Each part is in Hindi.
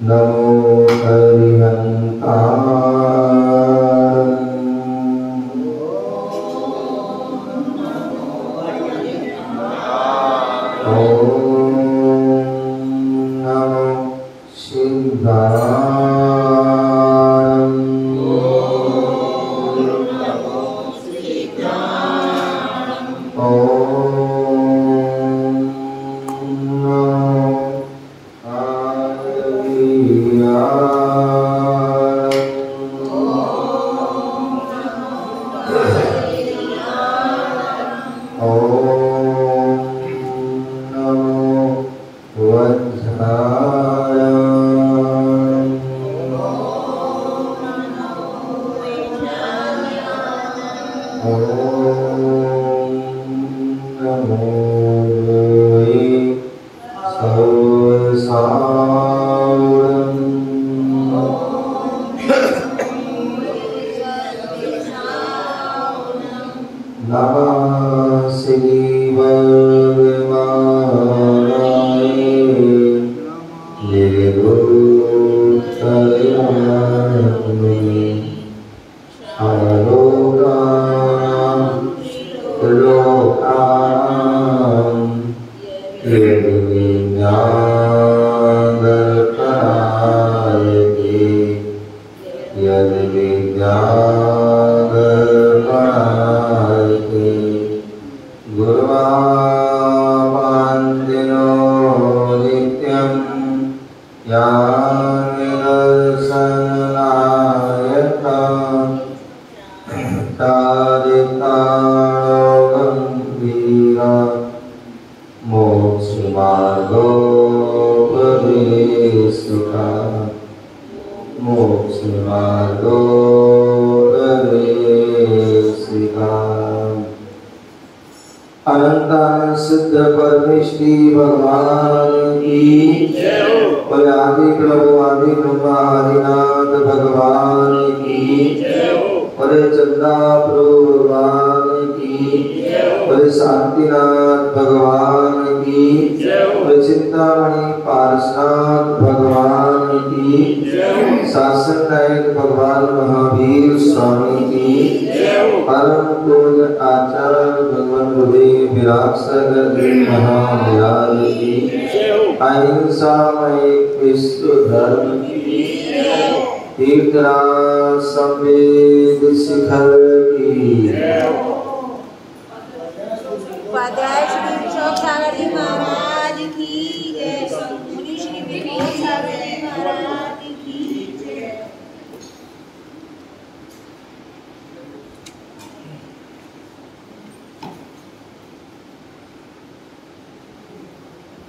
नमो हरिहंताय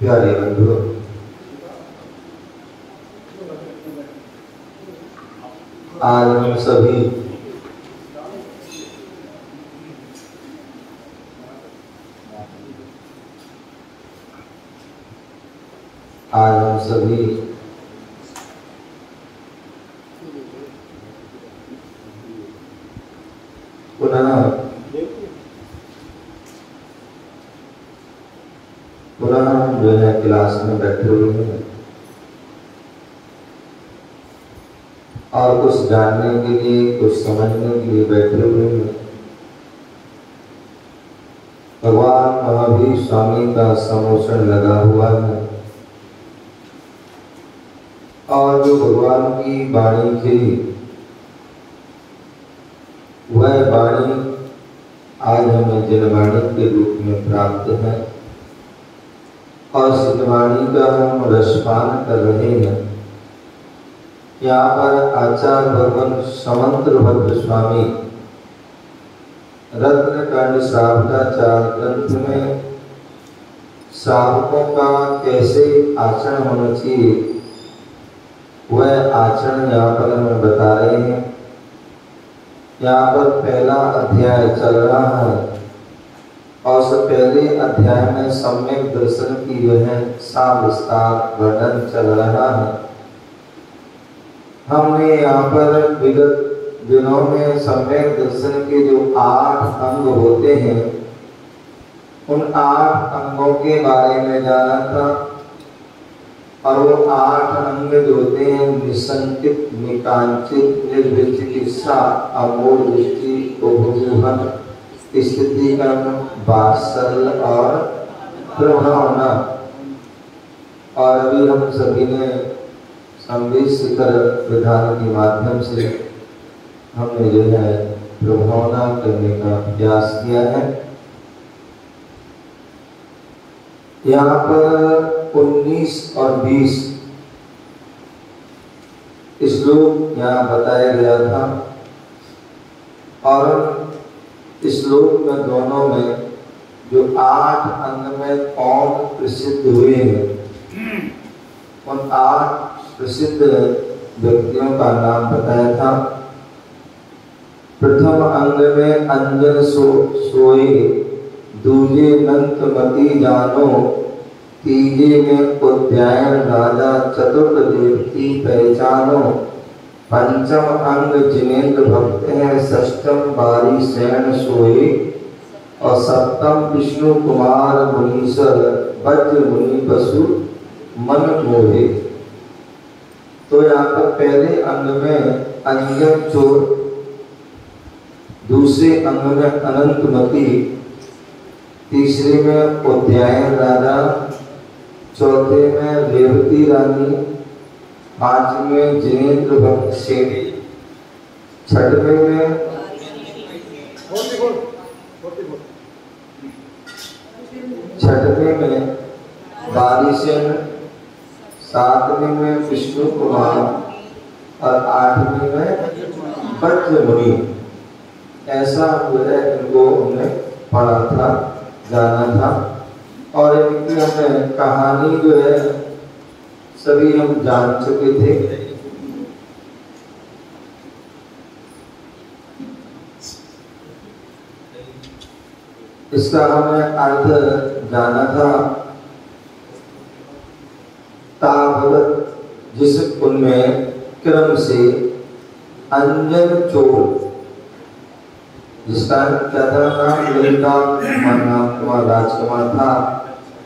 प्यारे बंधुओं, आज हम सभी पुनः जो है क्लास में बैठे हुए हैं और कुछ जानने के लिए, कुछ समझने के लिए बैठे हुए हैं। भगवान महावीर स्वामी का समोषण लगा हुआ है और जो भगवान की वाणी थी वह वाणी आज हमें जनवाणी के रूप में प्राप्त है और सिद्धवाणी का हम रसपान कर रहे हैं। यहाँ पर आचार्य भगवान समंत्र भद्र स्वामी रत्नकर्ण श्रावकाचार्य ग्रंथ में श्रावकों का कैसे आचरण होना चाहिए वह आचरण यहाँ पर हमें बता रहे हैं। यहाँ पर पहला अध्याय चल रहा है और उस पहले अध्याय में सम्यक दर्शन की जो है विस्तार वर्णन चल रहा है। हमने यहाँ पर विगत दिनों में सम्यक दर्शन के जो 8 अंग होते हैं उन 8 अंगों के बारे में जाना था और वो 8 अंग जो होते हैं निसंकित, निकांचित, निर्विचिकित्सा, अमोल दृष्टि, उपभूहन, स्थितिकरण, वात्सल्य और प्रभावना। और अभी हम सभी ने संवेद शिखर विधान के माध्यम से हमने जो है प्रभावना करने का प्रयास किया है। यहाँ पर 19 और 20 श्लोक यहाँ बताया गया था और श्लोक में दोनों में जो 8 अंग में कौन प्रसिद्ध हुए हैं, उन 8 प्रसिद्ध व्यक्तियों का नाम बताया था। प्रथम अंग में अंजन सोए, दूजे नंतमती जानो, तीजे में उद्यायन राजा, चतुर्थ देवती पहचानो, पंचम अंग जिनेन्द्र भक्त है, षष्ठम बारी शयन सोए और सप्तम विष्णु कुमार मुनीश्वर, वज्र मुनि पशु मन मोहे। तो यहाँ पर पहले अंग में अंजन चोर, दूसरे अंग में अनंतमती, तीसरे में उद्यायन राजा, चौथे में रेवती रानी, पांचवें में जिनेन्द्र भक्त सेठ, छठवें में बारिशन, सातवें में विष्णु कुमार और 8वें में वज्र मुनि। ऐसा जो है इनको हमने पढ़ा था, जाना था और इनकी हमें कहानी जो है सभी हम जान चुके थे। इसका हमें अर्थ जाना था। तावत जिस उनमें क्रम से अंजन चोर, जिसका क्या था नाम, ललिता कुमार राजकुमार था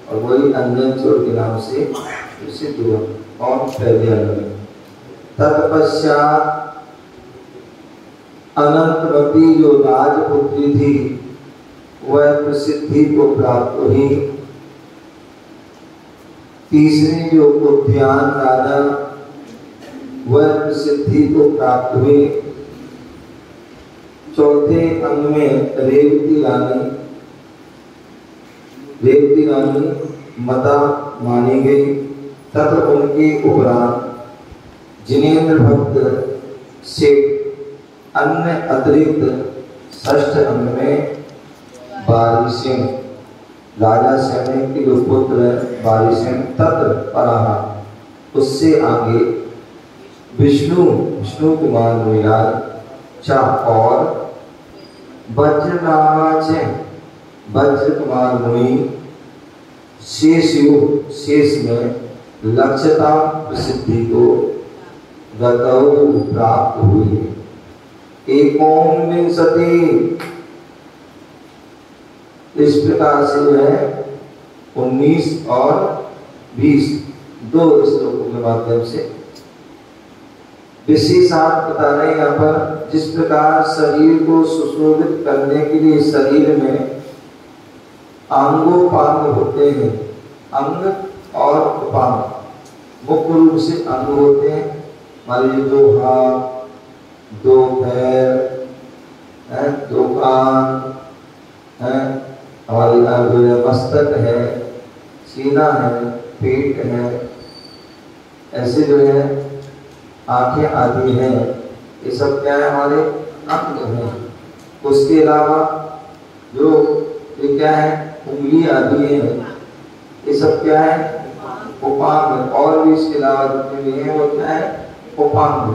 और वही अंजन चोर के नाम से प्रसिद्ध हुआ और पहले अंग में। तत्पश्चात अनंतमती जो राजपुत्री थी वह प्रसिद्धि को प्राप्त हुई। तीसरी जो उद्यान राजा वह प्रसिद्धि को प्राप्त हुए। चौथे अंग में रेवती रानी माता मानी गई तथा उनके उपरांत जिनेन्द्र भक्त सेठ। अन्य अतिरिक्त षष्ठ अंग में बारिशेन, राजा सैनिक के जो पुत्र बारिशेन तत्पराहा, उससे आगे विष्णु कुमार मुनिराज चा और वज्र कुमार मुनि शेष में लक्ष्यता प्रसिद्धि को गतौ प्राप्त हुई। एकोनविंशति, इस प्रकार से जो है 19 और 20 दो श्लोकों के माध्यम से विशेषार्थ बता रहे हैं। यहाँ पर जिस प्रकार शरीर को सुशोभित करने के लिए शरीर में अंगोपांग होते हैं, अंग और उपांग मुख्य रूप से अंग होते हैं। मान लीजिए 2 हाथ, 2 पैर, 2 कान है, हमारी जो है मस्तक है, सीना है, पेट है, ऐसे जो है आंखें आदि हैं, ये सब क्या है हमारे अंग हैं। उसके अलावा जो ये क्या है उंगली आदि है, ये सब क्या है उपांग। और भी इसके अलावा जितने भी हैं वो क्या है उपांग।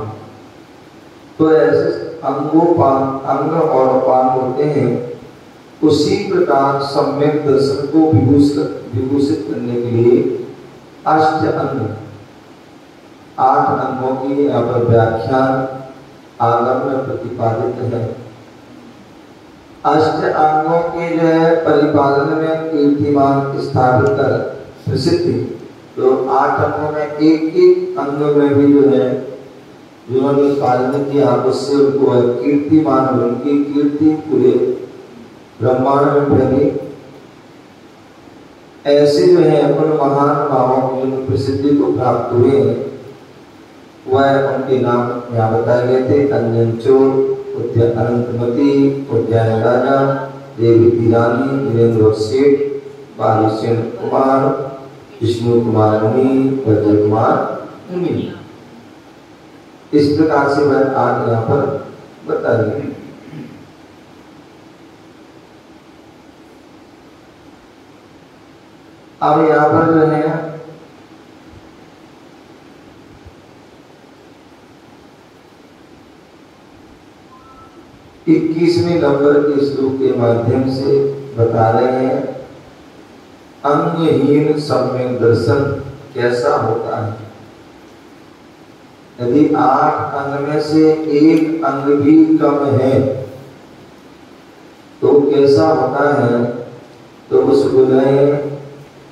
तो ऐसे अंग और उपांग होते हैं। उसी प्रकार सम्यक दर्शन को विभूषित करने के लिए 8 अंगों की यहाँ पर व्याख्यान आगम में प्रतिपादित है। 8 अंगों के जो है परिपालन में कीर्तिमान स्थापित कर प्रसिद्धि तो 8 अंगों में एक एक अंग में भी जो है जिन्होंने कार्य किया उससे उनको कीर्तिमान, उनकी कीर्ति पूरे ब्रह्मांड में फैली। ऐसे जो है उन महान भावों की जो प्रसिद्धि को प्राप्त हुए वह उनके नाम यहाँ बताए गए थे। अंजन चोर, उद्यान अनंतमती, उद्यान राजा, देवी की रानी, वीरेंद्र सेठ, बालीसेन कुमार, विष्णु कुमार मुनि, वज्र कुमार मुनि। इस प्रकार से वह आज यहाँ पर बताएंगे। अब यहाँ पर जो है 21वें नंबर के श्लोक के माध्यम से बता रहे हैं अंगहीन सम्यक दर्शन कैसा होता है। यदि 8 अंग में से एक अंग भी कम है तो कैसा होता है, तो उसको बोले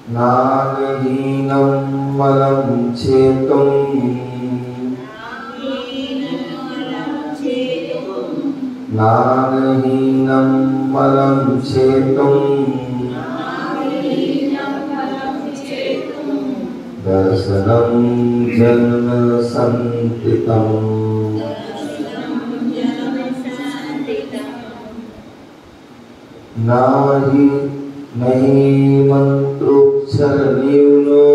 नागहीनम मलम छेतुम, नागहीनम मलम छेतुम, दर्शनम जन्म संतितम। नाही नहीं मंत्रोक्षर न्यूनो,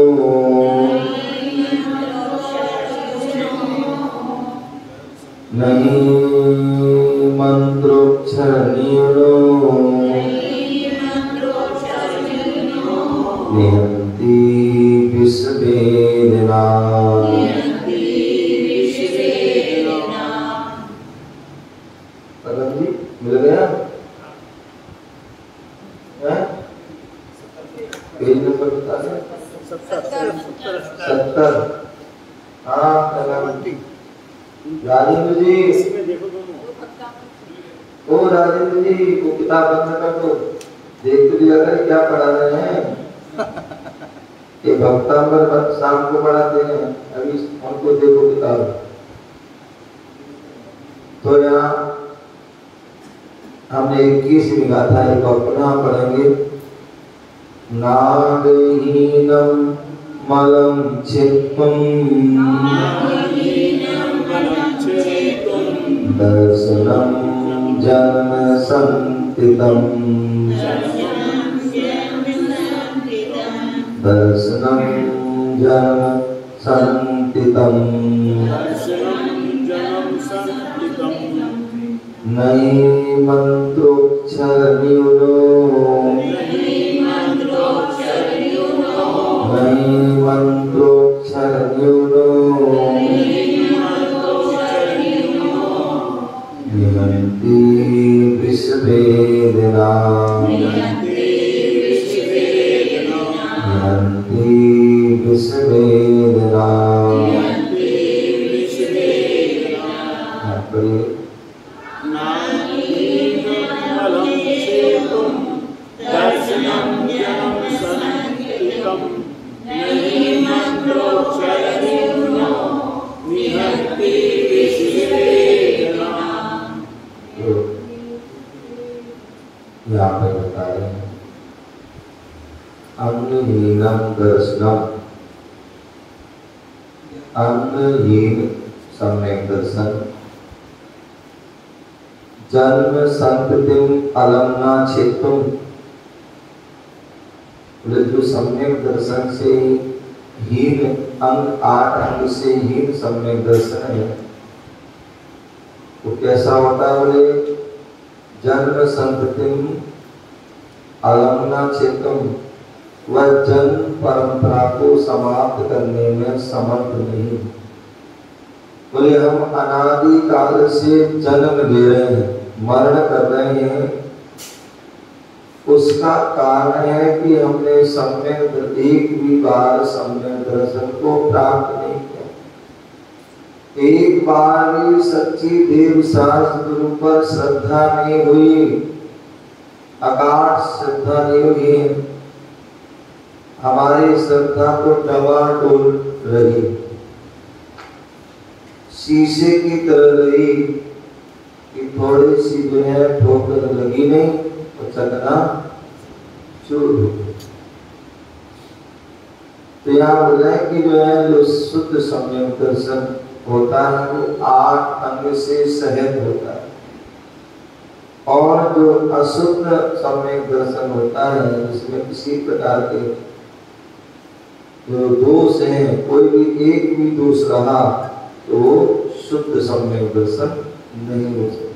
नहीं मंत्रोक्षर न्यूनो, निहंति विश्वेदना। पदम जी मिल गया? पेज नंबर बता दें। 70। हाँ राजेंद्र जी, ओ राजेंद्र जी वो किताब बंद कर दो, देख तो लिया कर क्या पढ़ा रहे हैं। ये भक्तांबर शाम को पढ़ाते हैं, अभी हमको देखो किताब। तो यहाँ हमने 21 लिखा था, एक और पुनः पढ़ेंगे। नागहीनम मलम छेतुम, दर्शनम जन्म संतितम, दर्शनम जन्म संतितम। नई मंत्रोक्षर न्यूनो, नई मंत्रोक्षर न्यूनो, निहंति विश्वेदना, निहंति विश्वेदना। यहाँ पे बता रहे हैं अंगहीनम दर्शनम, अंगहीन सम्यक दर्शन, जन्म संततिम अलमना छेतुम। जो सम्यक दर्शन से हीन अंग 8 अंग से हीन सम्यक दर्शन है वो कैसा होता है? बोले जन्म संततिम अलमना छेतुम, वह जन्म परंपरा को समाप्त करने में समर्थ नहीं। बोले हम अनादि काल से जन्म ले रहे हैं, मरण कर रहे हैं, उसका कारण है कि हमने सम्यक एक भी बार सम्यक दर्शन को प्राप्त नहीं किया। एक बार भी सच्ची देव शास्त्र गुरु पर श्रद्धा नहीं हुई, अगाध श्रद्धा नहीं हुई। हमारी श्रद्धा को डमाडोल रही, शीशे की तरह रही कि थोड़ी सी जो है ठोकर लगी नहीं तो चकना चूर हो गई। तो यहाँ बोल रहे हैं कि जो है जो शुद्ध सम्यक दर्शन होता है वो 8 अंग से सहित होता है, और जो अशुद्ध सम्यक दर्शन होता है जिसमें किसी प्रकार के जो दोष हैं, कोई भी एक भी दोष रहा तो वो शुद्ध सम्यक दर्शन नहीं हो सकता।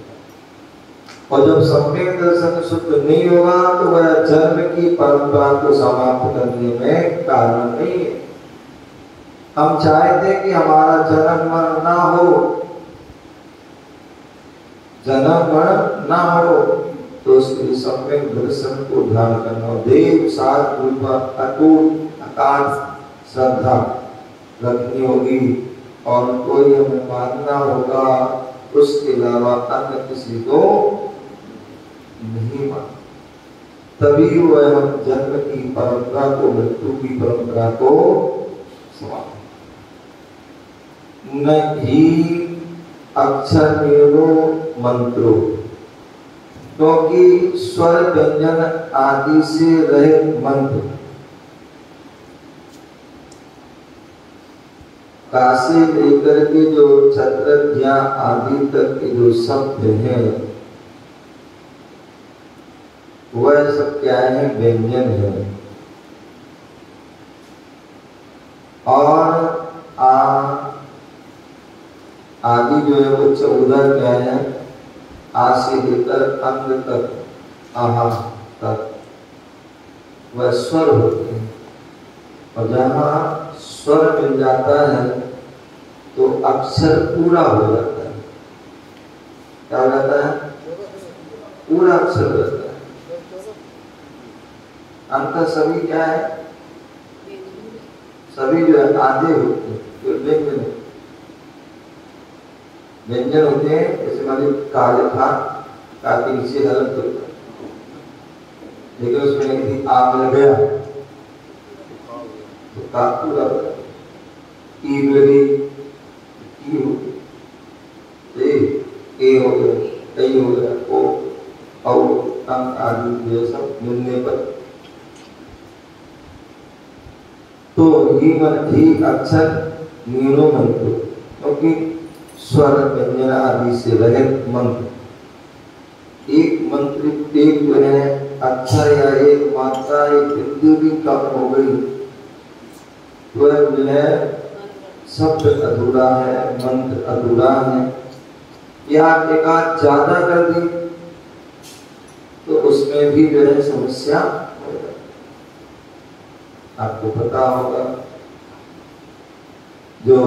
और जब सम्यक दर्शन शुद्ध नहीं होगा तो वह जन्म की परंपरा को समाप्त करने में कारण नहीं है। हम चाहते कि हमारा जन्म मरण ना हो, जन्म मरण ना हो, तो उसके लिए सम्यक दर्शन को ध्यान करना, देव साथ अटूट अकाट श्रद्धा रखनी होगी और कोई हमें मानना होगा, उसके अलावा अन्य किसी को नहीं मान, तभी वह हम जन्म की परंपरा को, मृत्यु की परंपरा को समाप्त। न ही अक्षर निरो मंत्रो, क्योंकि स्वर व्यंजन आदि से रहित मंत्र कासे लेकर के जो छत्रज्ञा आदि तक के जो शब्द हैं वह सब क्या है? व्यंजन है। और आदि जो है वो 14 क्या है? आ से लेकर अंग तक, आहा तक वह स्वर होते हैं, और जहाँ स्वर मिल जाता है तो अक्षर पूरा हो जाता है। क्या हो जाता है? पूरा अक्षर हो जाता है। अंत सभी क्या है? सभी जो है आधे होते हैं, तो व्यंजन व्यंजन होते हैं। जैसे मान काले था, काफी नीचे हलक होता है, लेकिन उसमें यदि आग लग गया तो का पूरा हो जाता है। ई लगी, ई हो गया, ए हो गया, कई हो गया, ओ औ अंग आदि ये सब मिलने पर तो ही अक्षर नीरो मंत्र, क्योंकि स्वर व्यंजन आदि से रहित मंत्र, एक मंत्र एक जो है अक्षर या एक मात्रा एक बिंदु भी कम हो गई वह जो है शब्द अधूरा है, मंत्र अधूरा है। या एकाध ज्यादा कर दी तो उसमें भी जो है समस्या हो जाती। आपको पता होगा जो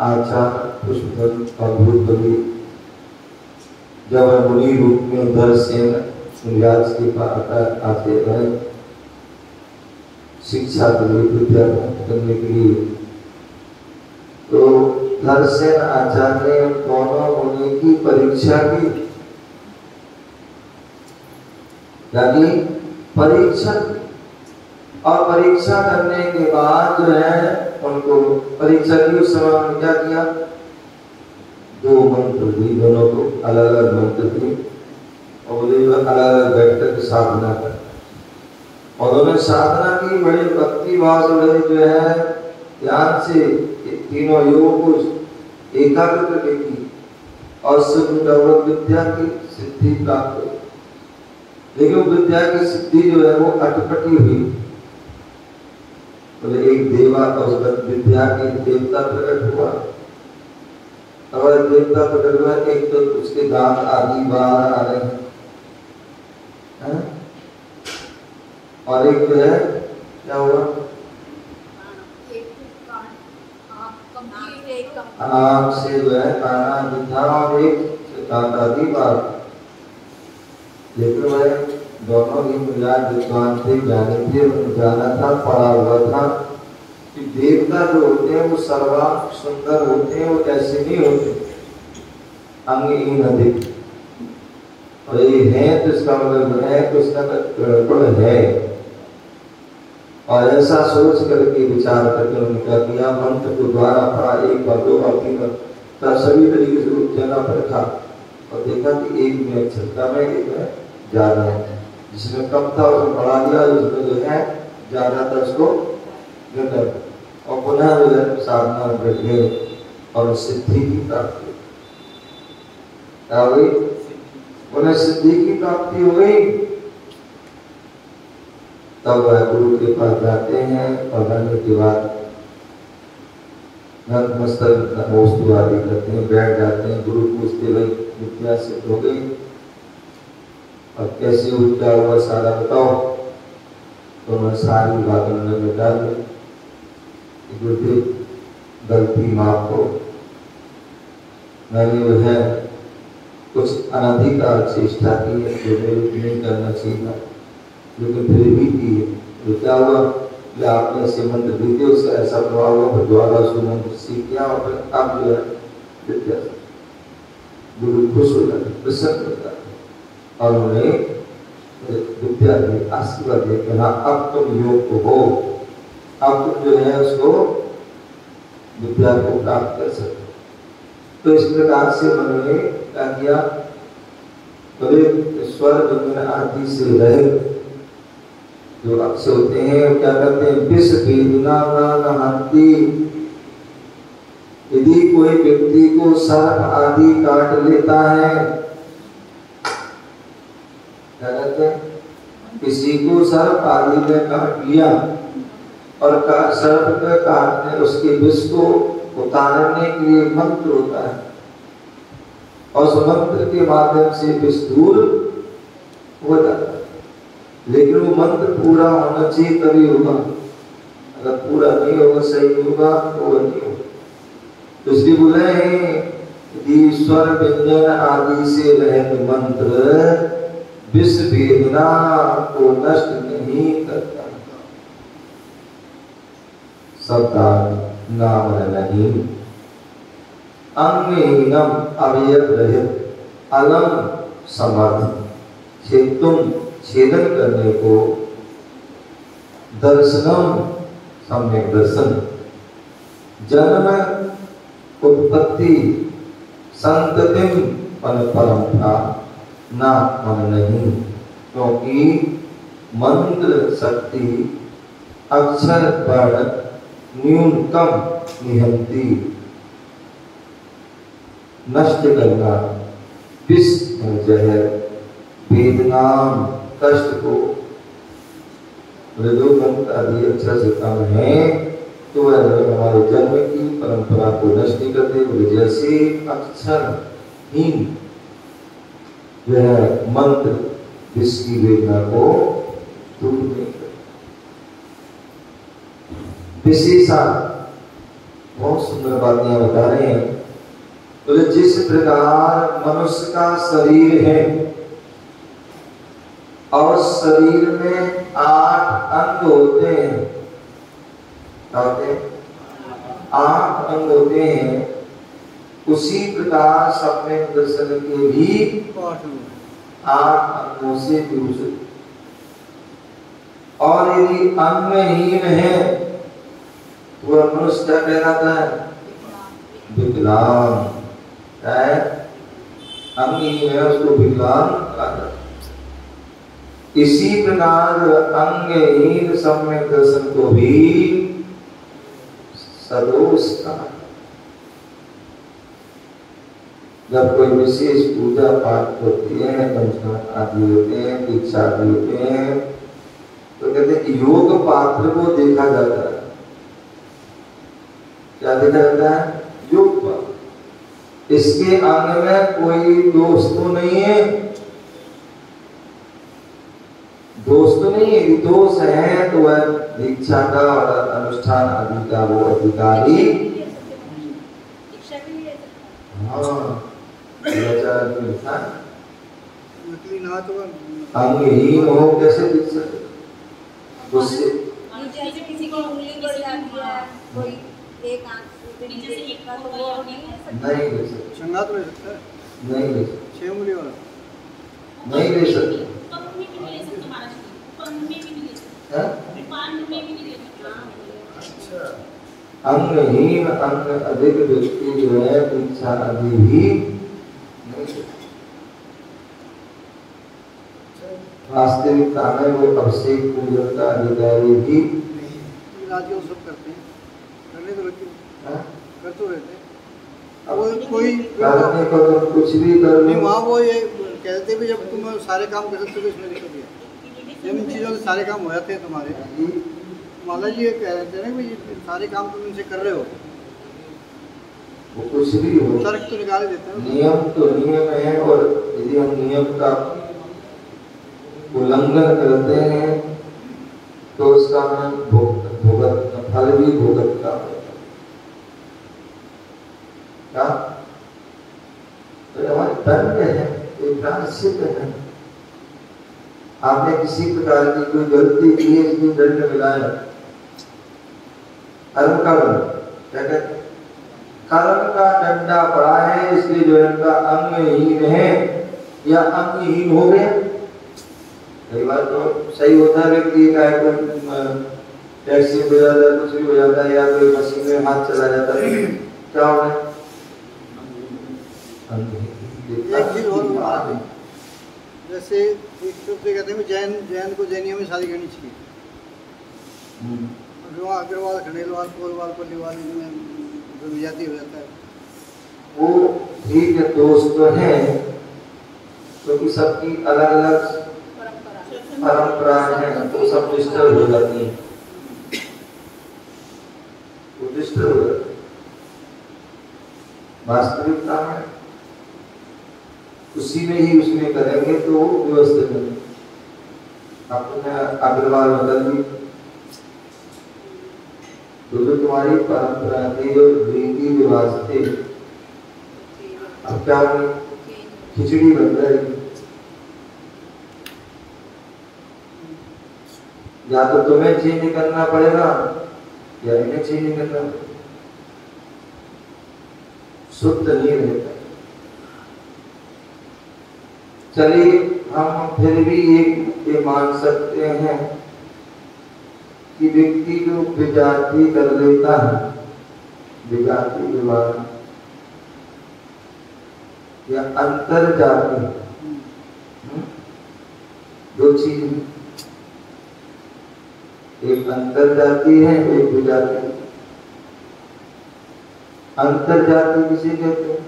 आचार्य पुष्पदत्त और भूतबली जब मुनि रूप में उधर से व्यास के पास आते रहे शिक्षा के लिए, विद्या प्राप्त करने के लिए, तो धरसेन आचार्य ने दोनों मुनि की परीक्षा की, यानी परीक्षा, और परीक्षा करने के बाद जो है उनको परीक्षा की उस समय उन्होंने क्या किया? 2 मंत्र दी, दोनों को अलग अलग मंत्र दी और बोले अलग अलग बैठ कर साधना कर, और उन्होंने साधना की बड़ी भक्ति भाव से जो है ध्यान से तीनों योग को एकाग्र करके की और सुख विद्या की सिद्धि प्राप्त हुई। लेकिन विद्या की सिद्धि जो है वो अटपटी हुई। बोले एक देवा और विद्या के देवता प्रकट हुआ, और देवता प्रकट हुआ, एक तो उसके दांत आदि बाहर आ रहे हैं, और एक जो है क्या हुआ? आँख से जो है काना दिखा और एक दांत आदि बाहर। लेकिन वह दोनों ही मिलाद विद्वान थे, ज्ञानी थे, जाना था, पढ़ा हुआ था कि देवता जो होते हैं वो सर्वांग सुंदर होते हैं, वो ऐसे नहीं होते अंगहीन अधिक, और ये है तो इसका मतलब है कि उसका गड़बड़ है। और ऐसा सोच करके विचार करके उन्होंने क्या किया, मंत्र को द्वारा पढ़ा, एक बार, दो बार, तीन बार, सभी तरीके से जगह पर रखा और देखा कि एक में अक्षर में, एक में ज्यादा है। जिसमें कम था उसको बढ़ा दिया, जिसमें जो है ज्यादा था उसको घटा, और पुनः जो है साधना में बैठ गए और सिद्धि की प्राप्ति क्या हुई, उन्हें सिद्धि की प्राप्ति हो गई। तब वह गुरु के पास जाते हैं और जाने के बाद नतमस्तक नमोस्तुवादी करते हैं, बैठ जाते हैं। गुरु पूछते भाई विद्या सिद्ध हो गई और कैसे हुई, क्या हुआ, सारा बताओ। तो उन्होंने सारी बात उन्होंने बता दी। गुरुदेव गलती माफ हो, मैंने जो है कुछ अनधिकार चेष्टा की है जो मेरे नहीं करना चाहिए, लेकिन फिर भी की है। तो क्या हुआ कि आपने ऐसे मंत्र दिए, उसका ऐसा प्रभाव हुआ, फिर द्वारा उसको मंत्र सीख किया और फिर अब जो है विद्या गुरु खुश हो जाते, प्रसन्न हो जाते और उन्हें विद्या दी, आशीर्वाद दिया कि हाँ अब तुम योग को हो, अब तुम जो है उसको विद्या को प्राप्त कर सकते। तो इस प्रकार से उन्होंने क्या किया, बोले स्वर व्यंजन आदि से रहे जो अक्षर होते हैं वो क्या करते हैं, विष वेदना न हंति। यदि कोई व्यक्ति को सर्प आदि काट लेता है, क्या कहते हैं, किसी को सर्प आदि ने काट लिया और सर्प के काटने उसके विष को उतारने के लिए मंत्र होता है और उस मंत्र के माध्यम से विष दूर हो जाता है। लेकिन वो मंत्र पूरा होना चाहिए तभी होगा, अगर पूरा नहीं होगा, सही होगा तो वो नहीं होगा। तो इसलिए बोले हैं स्वर व्यंजन आदि से रहित मंत्र विष वेदना को नष्ट नहीं करता। शब्दार्थ नाम नहीं, अंगहीनम अवयव रहित अलम समर्थ, तुम छेदन करने को, दर्शनम सम्यक दर्शन, जन्म उत्पत्ति, संततिम परंपरा ना मन नहीं, क्योंकि मंत्र शक्ति अक्षर वर्ण न्यूनतम निहंती, नष्ट करना, विष जहर, वेदना कष्ट को, जो मंत्र आदि अक्षर से कम है तो वह हमारे जन्म की परंपरा को नष्ट नहीं करते। बोले जैसे अक्षरहीन वह मंत्र विष की वेदना को दूर नहीं करते। विशेषा बहुत सुंदर बातें बता रहे हैं। बोले जिस प्रकार मनुष्य का शरीर है और शरीर में 8 अंग होते हैं, क्या होते हैं, 8 अंग होते हैं, उसी प्रकार सपने दर्शन के भी 8 अंगों से युक्त। और यदि अंगहीन है वह मनुष्य क्या कहलाता है, विकलांग है, अंगहीन है उसको विकलांग कहा जाता है। इसी प्रकार अंगहीन सम्यक दर्शन को भी सदोष कहा। जब कोई विशेष पूजा पाठ होती है, पंचनाथ आदि होते हैं, दीक्षा आदि होते हैं, तो कहते हैं योग पात्र को देखा जाता है। क्या देखा जाता है, योग पात्र। इसके अंग में कोई दोष तो नहीं है, दोष तो नहीं है, दोष है तो वह दीक्षा का और अनुष्ठान आदि का वो अधिकारी, अंगहीन हो कैसे दीक्षा, उससे जैसे किसी की उंगली बड़ी आती है, कोई एक आंख नहीं ले सकता, नहीं ले सकता, नहीं ले सकता। अंगहीन अंग अधिक व्यक्ति जो है दीक्षा अभी भी नहीं। वास्तविकता में वो अभिषेक पूजन का अधिकारी भी राज्यों सब करते हैं, करने तो लगते कर तो रहते हैं। अब कोई करने को तो कुछ भी कर नहीं, लो। वहाँ वो ये कहते भी जब तुम सारे काम कर सकते हो इसमें दिक्कत है। जब इन चीज़ों से सारे काम हो जाते हैं तुम्हारे, माला जी ये कह रहे थे ना कि सारे काम तुम इनसे कर रहे हो, वो कुछ भी हो, तर्क तो निकाल देते हैं। नियम तो नियम है, और यदि हम नियम का उल्लंघन करते हैं तो उसका हमें भुगत फल भी भुगतना होगा। क्या तो हमारे दंड है, एक प्रायश्चित है। आपने किसी प्रकार की कोई गलती की है, इसलिए दंड मिला है। कर्म का दंड क्या कहते हैं? कर्म का दंडा पड़ा है, इसलिए जो है उनका अंगहीन है या अंगहीन हो गया। कई बार तो सही होता है व्यक्ति का, टैक्सी में हो जाता है, कुछ भी हो जाता है, या कोई मशीन में हाथ चला जाता है, क्या हो गया? एक चीज और बात है, जैसे एक तो कहते हैं जैन को जैनियों में शादी करनी चाहिए। अग्रवाल, खंडेलवाल, कोलवाल, पल्लीवाल में जाति हो जाता है। वो ठीक है, दोस्त तो है, क्योंकि सबकी अलग अलग परंपराएं हैं, तो सब डिस्टर्ब हो जाती है, वो डिस्टर्ब हो जाती है। वास्तविकता में उसी में ही उसमें करेंगे तो वो व्यवस्थित करेंगे। आपने अग्रवाल बदल दी तो जो तुम्हारी परंपरा थी, जो रीति रिवाज थे, अब क्या होगी? खिचड़ी बन जाएगी। या तो तुम्हें चेंज करना पड़ेगा या इन्हें चेंज करना पड़ेगा, शुद्ध नहीं रहता। चलिए हम फिर भी ये मान सकते हैं कि व्यक्ति जो विजाति कर लेता है, विजाति विवाह या अंतर जाति, दो चीज, एक अंतर जाति है, एक विजाति। अंतर जाति किसे कहते हैं?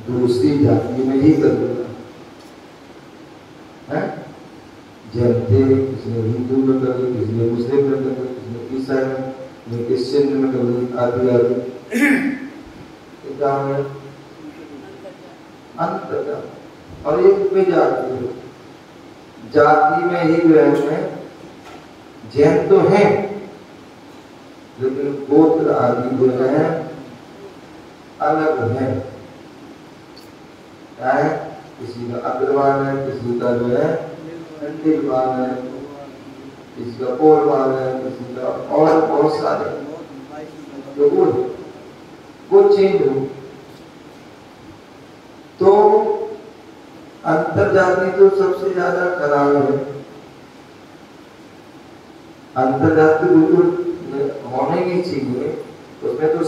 दूसरी जाति में ही कर देना है। जैन थे, किसी ने हिंदू में कर दी, किसी ने मुस्लिम में कर दी, किसी ने ईसाई में, किसी ने क्रिश्चियन में कर दी, आदि आदि। क्या है? अंतर जाति। और एक विजाति है, जाति में ही जो है जैन तो है, लेकिन गोत्र आदि जो है अलग है। क्या है? किसी का अग्रवाल है, किसी का जो है खंडेलवाल है, किसी का कोलवाल है, किसी का और बहुत सारे जो वो चेंज हो। तो अंतर जाति तो सबसे ज्यादा खराब है। अंतर जाति बिल्कुल होने नहीं चाहिए, उसमें तो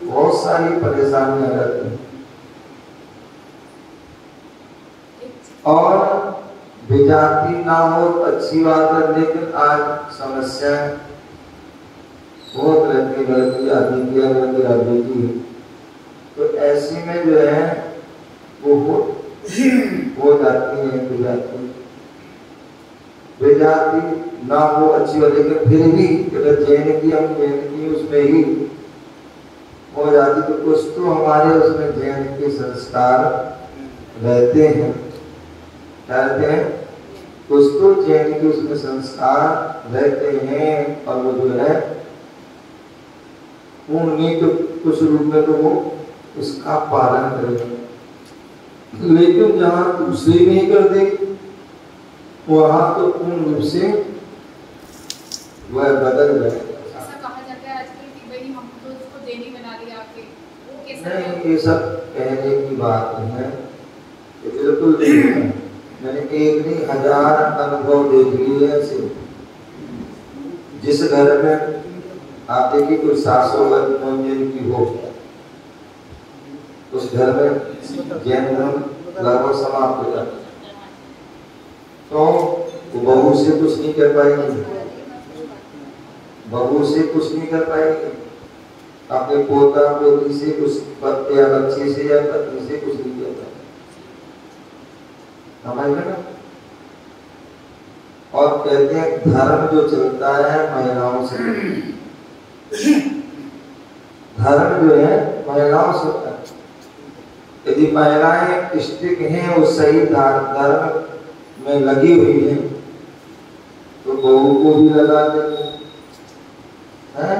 बहुत सारी परेशानियां आ जाती हैं। और विजाति ना हो तो अच्छी बात है, लेकिन आज समस्याएं बहुत रहती है। तो ऐसे में जो है वो हो जाती है विजाति ना हो अच्छी बात, लेकिन फिर भी अगर जैन की उसमें ही हो जाती तो कुछ तो हमारे उसमें जैन के संस्कार रहते हैं, कहते हैं कुछ तो जैन के उसमें संस्कार रहते हैं, और वो जो है पूर्ण तो कुछ रूप में तो वो उसका पालन करेंगे। लेकिन जहाँ दूसरे नहीं कर दे वहां तो पूर्ण रूप से वह बदल गए। ऐसा कहा जाता है आजकल कि भाई हम तो उसको जैनी बना दिया आपके, वो कैसा? नहीं, ये सब कहने की बात नहीं है, ये बिल्कुल नहीं है। मैंने एक नहीं 1000 अनुभव देख लिए ऐसे, जिस घर में आप देखिए कोई 700 की हो, उस घर में जैन धर्म लगभग समाप्त हो जाता है। तो वो बहू से कुछ नहीं कर पाएगी, बहू से कुछ नहीं कर पाएगी, अपने पोता पोती से कुछ या बच्चे से या पत्नी से कुछ नहीं कर पाएगी, समझ में ना। और कहते हैं धर्म जो चलता है महिलाओं से, धर्म जो है महिलाओं से होता है। यदि महिलाएं स्टिक हैं, वो सही धर्म में लगी हुई है, तो बहू को भी लगा देंगे हैं,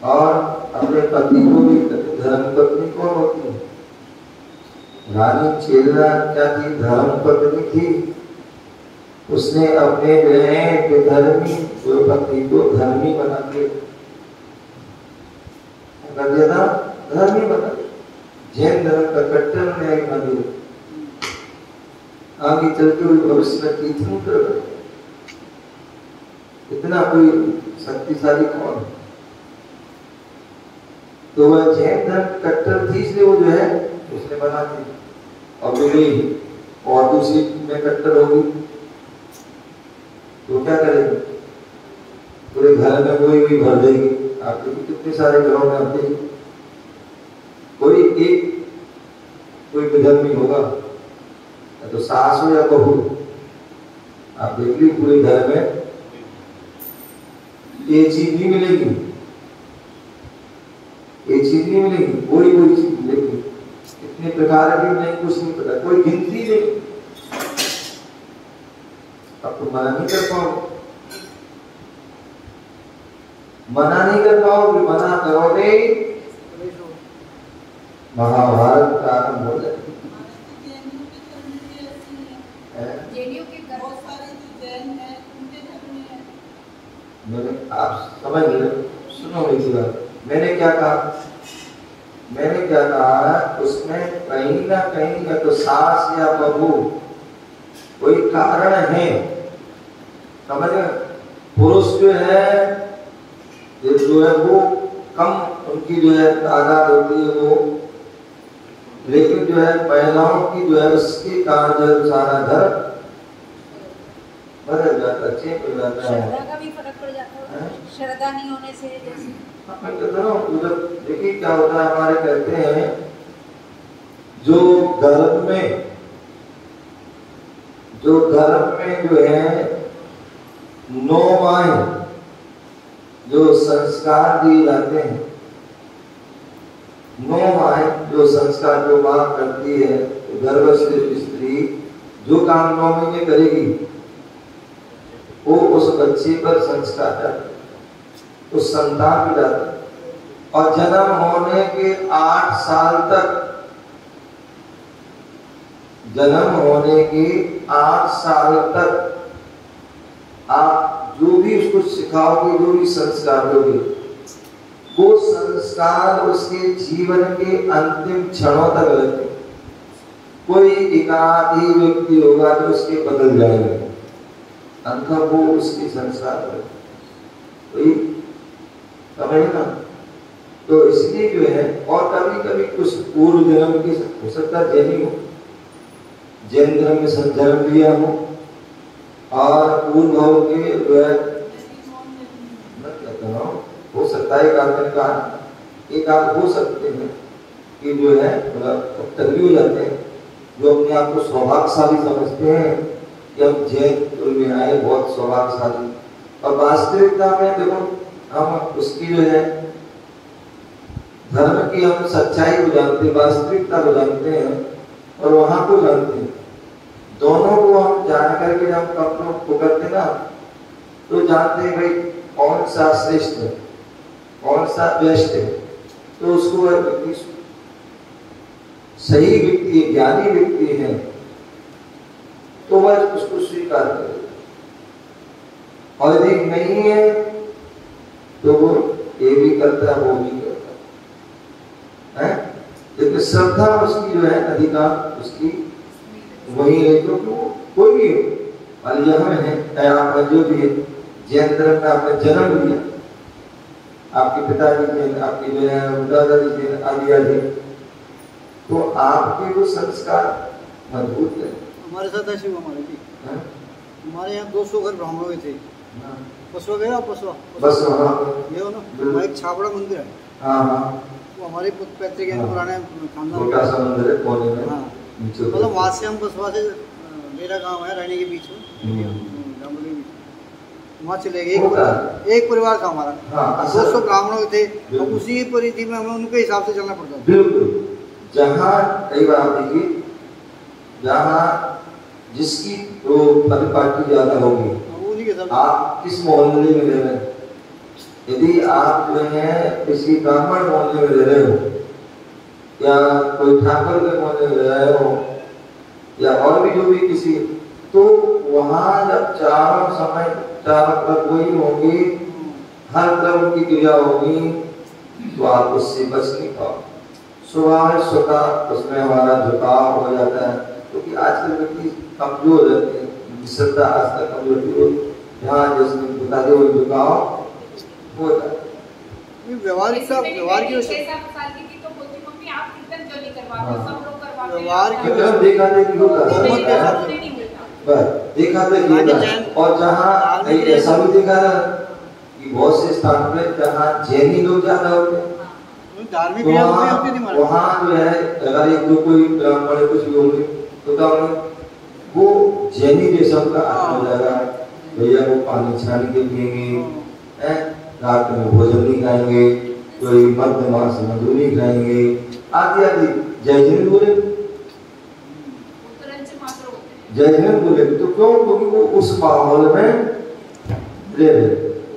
और अपने पति को भी। धर्म पत्नी कौन होती है? रानी चेला क्या थी? धर्म पत्नी थी। उसने अपने विधर्मी पति को धर्मी बना के कर दिया था, धर्मी बना दिया। जैन धर्म का कट्टर न्याय बना दिया। आगे चलते हुए भविष्य में तीर्थन कर रहे, इतना कोई शक्तिशाली कौन है? तो वह जैन धर्म कट्टर थी, इसलिए वो जो है उसने बना दी। और भी और दूसरी में कट्टर होगी तो क्या करेगी? पूरे घर में कोई भर देगी। आप देखिए कितने सारे घरों में आते हैं, कोई एक कोई विधर्मी होगा, तो सास हो या बहू, आप देख लीजिए पूरे घर में ये चीज नहीं मिलेगी, ये चीज नहीं मिलेगी, कोई चीज मिलेगी। इतने प्रकार की नहीं, कुछ नहीं पता, कोई गिनती नहीं। अब तो मना नहीं कर पाओगे, मना नहीं कर पाओगे, मना करोगे महाभारत का आरंभ हो जाएगा। आप समझ लो, सुनो मेरी बात। मैंने क्या कहा, उसमें कहीं ना कहीं या तो सास या बहू कोई कारण है, समझ गए। पुरुष जो है वो कम उनकी जो है तादाद होती है वो, लेकिन जो है महिलाओं की जो है उसके कारण जो सारा घर बदल जाता, चेंज हो जाता है। श्रद्धा का भी फर्क पड़ जाता है, श्रद्धा नहीं होने से जैसे मैं कहता हूँ देखिए क्या होता है। हमारे कहते हैं जो गर्भ में जो है 9 माह जो संस्कार दिए जाते हैं, 9 माह जो संस्कार जो माँ करती है, तो गर्भस्थ स्त्री जो काम 9 महीने करेगी वो उस बच्चे पर संस्कार जाता है, उस संतान भी जाता है। और जन्म होने के 8 साल तक, जन्म होने के 8 साल तक आप जो भी उसको सिखाओगे, जो भी संस्कार दोगे, वो संस्कार उसके जीवन के अंतिम क्षणों तक रहते। कोई एकाध ही व्यक्ति होगा जो उसके बदल जाएंगे, अंत वो उसके संस्कार कोई समझ ना। तो इसलिए जो है, और कभी कभी कुछ पूर्व जन्म की हो सकता है जैनी हो, जैन धर्म में जन्म लिया हो, और पूर्व भाव के जो है हो सकता है एक आध हो सकते हैं कि जो है तक भी हो जाते हैं, जो अपने आप को सौभाग्यशाली समझते हैं कि हम जैन में आए, बहुत सौभाग्यशाली। और वास्तविकता में देखो, हम उसकी जो है धर्म की हम सच्चाई को जानते हैं, वास्तविकता को जानते हैं, और वहां को जानते हैं। दोनों को हम जान करके जब कंपेयर को करते ना, तो जानते हैं भाई कौन सा श्रेष्ठ है, कौन सा बेस्ट है। तो उसको व्यक्ति सही व्यक्ति, ज्ञानी व्यक्ति है, तो वह उसको स्वीकार करे। और यदि नहीं है तो वो ये भी करता है, वो भी करता है। लेकिन श्रद्धा उसकी जो है अधिकार उसकी वही है, क्योंकि वो कोई भी यहाँ में है, जो भी है, जैन धर्म में आपने जन्म लिया, आपके पिताजी जैन, आपके जो है दादाजी जैन आदि आदि, तो आपके वो संस्कार मजबूत है। हमारे साथ ऐसे हुआ हमारे भी। हमारे यहाँ 200 घर ब्राह्मणों के थे। पसवा गया, पसवा बस हाँ ये हो ना, वहाँ एक छाबड़ा मंदिर है। हाँ हाँ, वो हमारे पैतृक हाँ। पुराने खानदान छोटा सा मंदिर है कोने में। हाँ, नीचे मतलब वहाँ से हम बसवा से मेरा गांव है रानी के बीच में, जामुन के बीच में, वहाँ चले गए। एक परिवार था हमारा, हाँ, 200 ब्राह्मणों थे। अब उसी परिधि में हमें उनके हिसाब से चलना पड़ता था। बिल्कुल, जहाँ कई बार आप देखिए, जहाँ जिसकी वो परिपाटी ज्यादा होगी, उन्हीं के हिसाब आप किस मोहल्ले में रह रहे हैं, यदि आप जो है किसी ब्राह्मण मोहल्ले में रह रहे हो, या कोई ठाकुर के मोहल्ले में रह रहे हो, या और भी जो भी किसी, तो वहाँ जब चारों समय चारों तरफ वही होंगी, हर तरफ की क्रिया होगी, तो आप उससे बच नहीं पाओ। सुबह स्वतः उसमें हमारा झुकाव हो जाता है, क्योंकि आजकल व्यक्ति कमजोर रहते हैं, श्रद्धा आज तक कमजोर थी, यहाँ जिसमें बता दे वो झुकाव हो जाता है। व्यवहारिकता, व्यवहार की व्यवहार की देखा देखी होता है, बस देखा देखी होता है। और जहाँ ऐसा भी देखा है कि बहुत से स्थान पे जहाँ जैनी लोग ज्यादा होते हैं, धार्मिक तो वहाँ जो है अगर एक दो कोई ब्राह्मण कुछ भी होंगे तो वो जैनी जैसा उनका आचरण हो जाएगा। भैया वो पानी छान के पिएंगे, रात में भोजन नहीं खाएंगे, कोई मध्य मास मधु नहीं खाएंगे, आदि आदि। जय जैन बोले, जय जैन बोले तो क्यों? क्योंकि वो उस माहौल में रह रहे।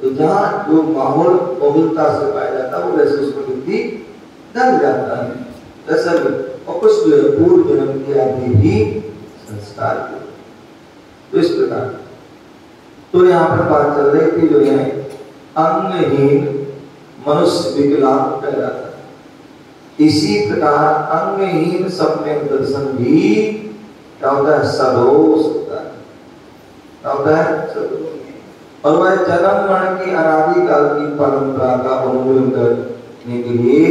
तो जहाँ जो माहौल बहुलता से पाया जाता है, वो वैसे उसमें व्यक्ति ढल जाता है। जैसा भी और कुछ पूर्व जन्म के आदि भी संस्कार के, तो इस प्रकार। तो यहाँ पर बात चल रही थी जो है अंगहीन मनुष्य विकलांग कहलाता है। इसी प्रकार अंगहीन सम्यक दर्शन भी क्या होता है? सदोष होता है। क्या होता है? सदोष। और वह जन्म मरण की अनादिकाल की परंपरा का उन्मूलन करने के लिए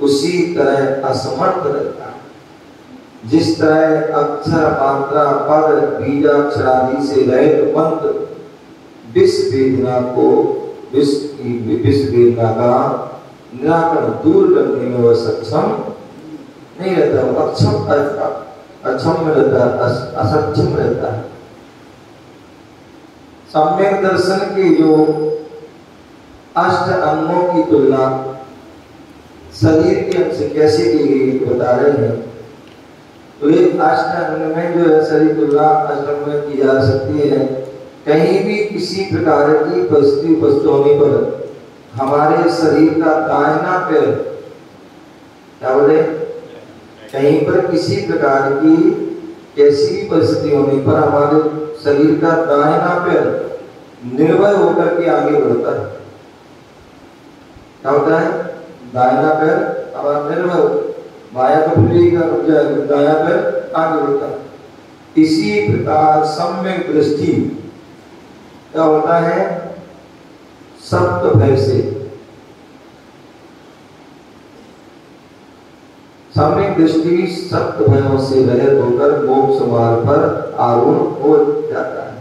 उसी तरह असमर्थ रहता है। जिस तरह अक्षर मात्रा पद बीजाक्षर आदि से रहित मंत्र विष वेदना को विष वेदना का निराकरण दूर करने में वह सक्षम नहीं रहता, वो अक्षम में रहता है, असक्षम रहता है। सम्यक दर्शन के जो अष्ट अंगों की तुलना शरीर के अंग से कैसे की गई बता रहे हैं। तो ये अष्ट अंग में जो है शरीर तुलना अष्ट अंग में की जा सकती है। कहीं भी किसी प्रकार की परिस्थिति उपस्थित होने पर हमारे शरीर का दाहिना पैर, क्या बोले, कहीं पर किसी प्रकार की कैसी भी परिस्थिति होने पर हमारे शरीर का दाहिना पैर निर्भय होकर के आगे बढ़ता है। क्या होता है? दाहिना पैर हमारा निर्भय, बाया तो खुलेगा, दाया पैर आगे बढ़ता है। इसी प्रकार सम्यक दृष्टि क्या होता है? सप्त भय से, सम्यक दृष्टि सप्त भयों से रहित होकर मोक्ष मार्ग पर आरूढ़ हो जाता है।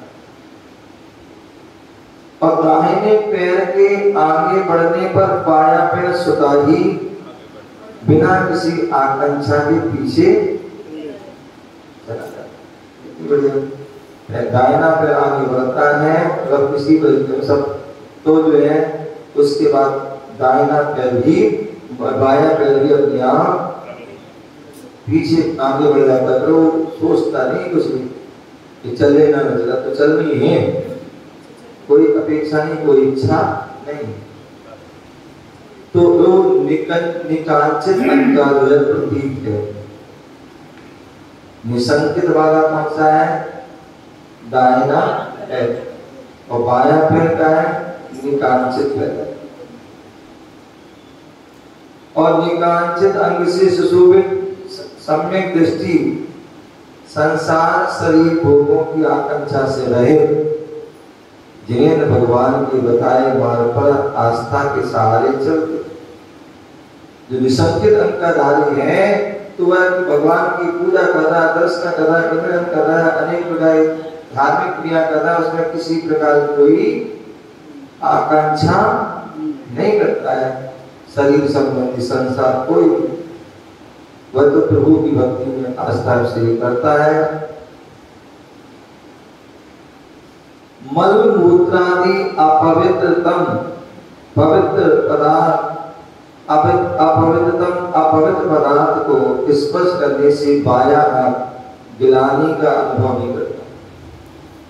और दाहिने पैर के आगे बढ़ने पर बाया पैर स्वतः ही बिना किसी आकांक्षा के पीछे चला जाता है। दाहिना पैर आगे बढ़ता है अगर किसी सब, तो जो है उसके बाद दाहिना पैर भी बाया पैर भी अपने आप पीछे आगे बढ़ जाता है। वो सोचता नहीं कुछ भी कि चले ना चला, तो चलनी है, कोई अपेक्षा नहीं, कोई इच्छा नहीं। तो वो निकांचित अंग का जो है प्रतीक है। निसंकित वाला कौन सा है? दाहिना पैर। और बाया पैर का है? निकांचित पैर। और निकांचित अंग से सुशोभित सम्यक दृष्टि संसार शरीर भोगों की आकांक्षा से रहे, जिन्हें भगवान के बताए मार्ग पर आस्था के सहारे चलते, जो निसंकित अंकधारी है तो वह भगवान की पूजा कर रहा है, दर्शन कर रहा है, विनयन कर रहा है, अनेक प्रकार धार्मिक क्रिया कर रहा है, उसमें किसी प्रकार की कोई आकांक्षा नहीं करता है, शरीर संबंधी संसार कोई नहीं, वह तो प्रभु की भक्ति में आस्था से करता है। मल मूत्रादि अपवित्रतम पवित्र पदार्थ अपवित्र पदार्थ को स्पर्श करने से बाया हाथ गिलानी का अनुभव नहीं करता।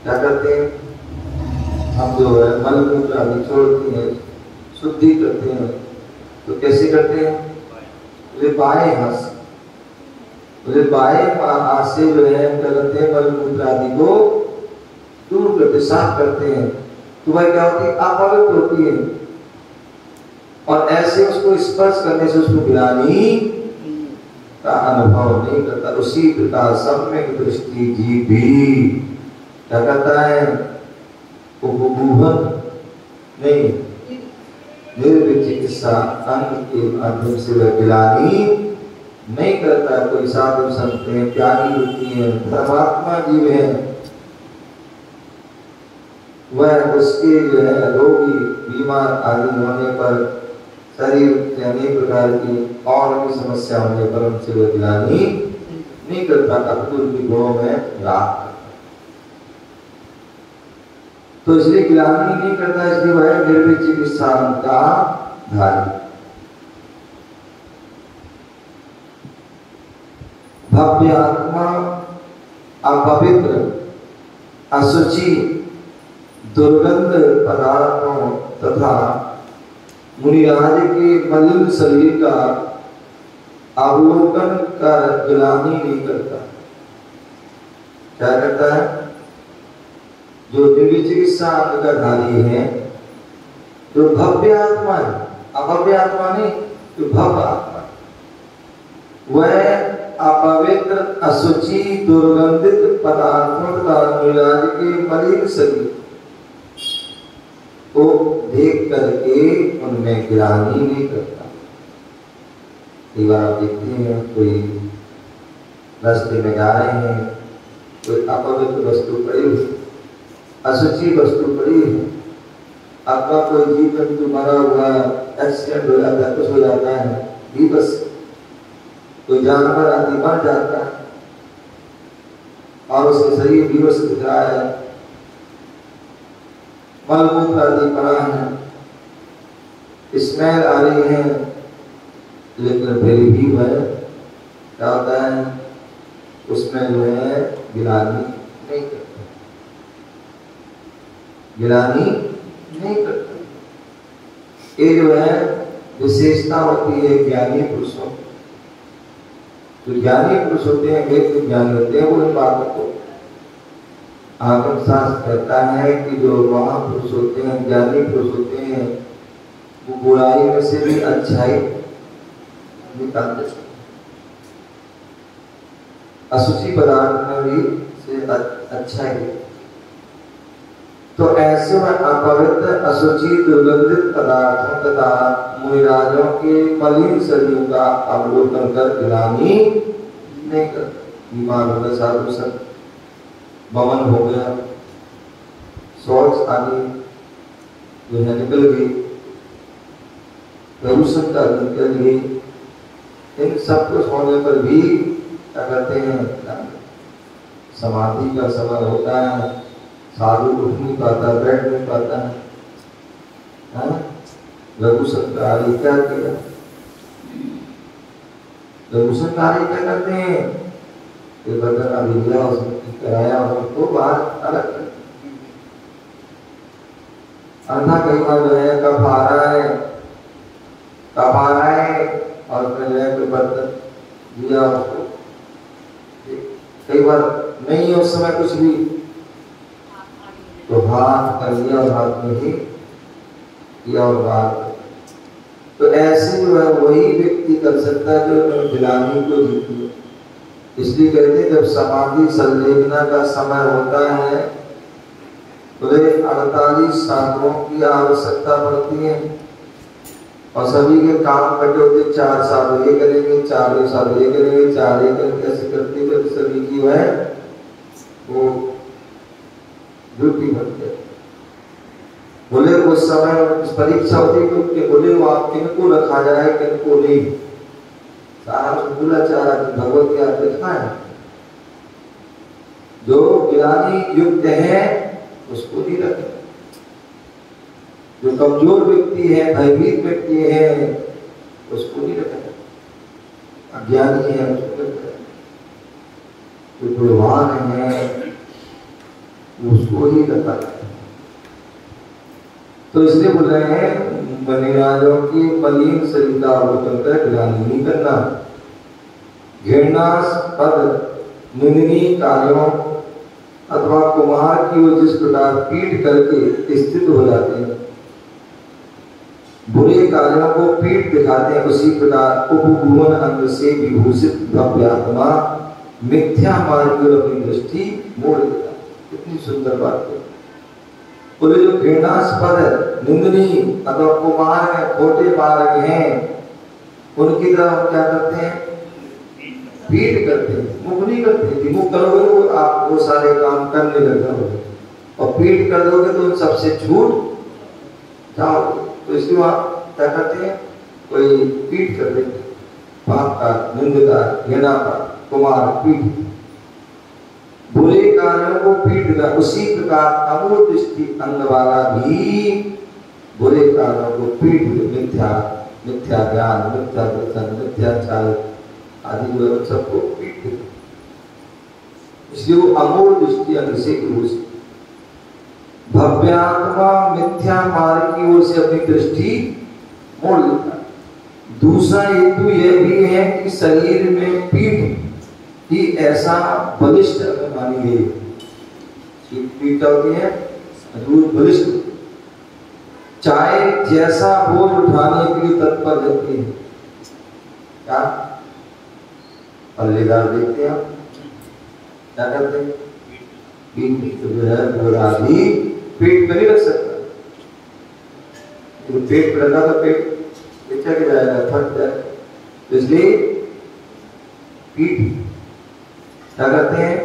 क्या करते हैं हम, जो है मल मूत्र आदि छोड़ते हैं, शुद्धि करते हैं, तो कैसे करते हैं? वे बाएं हाथ से जो है क्या करते हैं, मल मूत्र आदि को दूर करते, साफ करते हैं, तो वह क्या होती है? अपवित्र होती है, और ऐसे उसको स्पर्श करने से उसको गिलानी का अनुभव नहीं करता। उसी प्रकार सम्यक दृष्टि जीव भी क्या करता है? उपभूभन नहीं, निर्विचिकित्सा अंग के माध्यम से वह गिलानी नहीं करता। कोई साधु संत है, प्यारी होती है, धर्मात्मा जीव है, वह उसके जो है रोगी बीमार आदि होने पर, शरीर के अनेक प्रकार की और भी समस्या होने पर उनसे वह गिलानी नहीं करता, अतुल के गुणों में राग करता। तो इसलिए गिलानी नहीं करता, इसलिए वह निर्विचिकित्सा का धारी। भव्य आत्मा अपवित्र असुचि दुर्गंध पदार्थों तथा मुनिराज के मलिन शरीर का अवलोकन कर गिलानी नहीं करता। क्या करता है? जो निर्विचिकित्सा अंग का धारी है, जो भव्य आत्मा है, अभव्य आत्मा नहीं, जो भव्य आत्मा, वह अपवित्र असुचि दुर्गंधित पदार्थों तथा मुनिराज के मलिन शरीर को देख करके उनमें गिलानी नहीं करता। कई बार आप देखते हैं कोई रास्ते में जा रहे हैं, कोई अपवित्र वस्तु पड़ी हुई, असुचि वस्तु पड़ी है, अथवा कोई जीव जंतु मरा हुआ, एक्सीडेंट हो जाता है, कुछ हो जाता है, बस कोई जानवर आदि मर जाता है और उसके शरीर दिवस दिख रहा है, मलमूत्र आदि पड़ा है, स्मेल आ रही है, लेकिन फिर भी वह क्या होता है? उसमें जो है गिलानी नहीं करता, गिलानी नहीं करता। ये जो है विशेषता होती है ज्ञानी पुरुषों। जो ज्ञानी पुरुष होते हैं, वेद ज्ञानी होते हैं, वो इन बातों को आगम शास्त्र कहता है कि जो महापुरुष होते हैं, ज्ञानी पुरुष होते हैं, वो बुराई में से भी अच्छाई निकालते हैं, असुचि पदार्थ में भी से अच्छाई। तो ऐसे में अपवित्र असुचि दुर्गंधित पदार्थों तथा मुनिराजों के मलिन शरीरों का अवलोकन कर गिलानी नहीं करता। बीमार हो गया साधु संत, बमन हो गया, शौच आदि जो है निकल गई, प्रदूषण का निकल गई, इन सब कुछ होने पर भी क्या करते हैं? समाधि का समय होता है, साधु उठ नहीं पाता, बैठ नहीं पाता है। लघु संकारी क्या किया? लघु संकारी क्या करते हैं? बर्तन अभी दिया, उसमें कराया और तो बाहर अलग कर। अन्ना कई बार जो है कब आ रहा है, कब आ रहा है, और फिर जो है कोई बर्तन दिया उसको, कई बार नहीं है उस समय कुछ भी, तो हाथ कर लिया और हाथ में ही किया और बाहर। तो ऐसे जो है वही व्यक्ति कर सकता है जो गिलानी को जीती। इसलिए कहते हैं जब समाधि संलेखना का समय होता है बोले 48 छात्रों की आवश्यकता पड़ती है और सभी के काम कटे होते, 4 साल ये करेंगे, 4 साल ये करेंगे, 4 ये करेंगे, ऐसे करते करते सभी की वह वो ड्यूटी बनती है। बोले उस समय परीक्षा होती है, बोले वहां किनको रखा जाए किनको नहीं, सारा बोला भगवत के हाथ लिखा है, जो ज्ञानी युक्त है उसको नहीं रखे, जो कमजोर व्यक्ति है, भयभीत व्यक्ति है उसको नहीं रखा, अज्ञानी है उसको रखा, जो बलवान है उसको ही रखा। तो इसलिए बोल रहे हैं बलिराजों की मलिन शरीर का अवलोकन कर ग्लानि नहीं करना, घृणास्पद निंदनीय कार्यों अथवा कुमार की वो जिस प्रकार पीट करके स्थित हो जाते हैं, बुरे कार्यों को पीठ दिखाते हैं, उसी प्रकार उपभुवन अंग से विभूषित भव्यात्मा मिथ्या मार्ग की अपनी दृष्टि मोड़ देता। कितनी सुंदर बात है। बोले जो घृणास्पद निंदनीय अथवा कुमार में खोटे मार्ग हैं उनकी तरह हम क्या करते हैं, पीठ करते हैं, मुख नहीं करते। मुख करोगे तो आप वो सारे काम करने लग जाओगे और पीठ कर दोगे तो उन सबसे छूट जाओगे। तो इसलिए आप क्या करते हैं, कोई पीठ कर देते, पाप का, निंदा, घृणा का, कुमार पीठ, बुरे कार्यों को पीठ देना। उसी प्रकार अमूल दृष्टि अंग वाला भी बुरे कार्यों को पीठ दे, मिथ्या ज्ञान, मिथ्या दर्शन, मिथ्याचार आदि जो सबको पीठ दे, इसलिए वो अमूल दृष्टि अंग से विभूषित भव्यात्मा मिथ्या मार्ग की ओर से अपनी दृष्टि मोड़ लेता है। दूसरा हेतु यह भी है कि शरीर में पीठ ही ऐसा बलिष्ठ मानी गई, पीठ होती है बलिष्ठ, चाहे जैसा बोझ उठाने के लिए तत्पर रहती है। क्या पल्लेदार देखते हैं आप क्या करते हैं, पीठ जो है घोड़ा भी पेट पर ही रख सकता, तो पेट पर रखा तो पेट नीचे के जाएगा, फट जाएगा। इसलिए पीठ क्या करते हैं,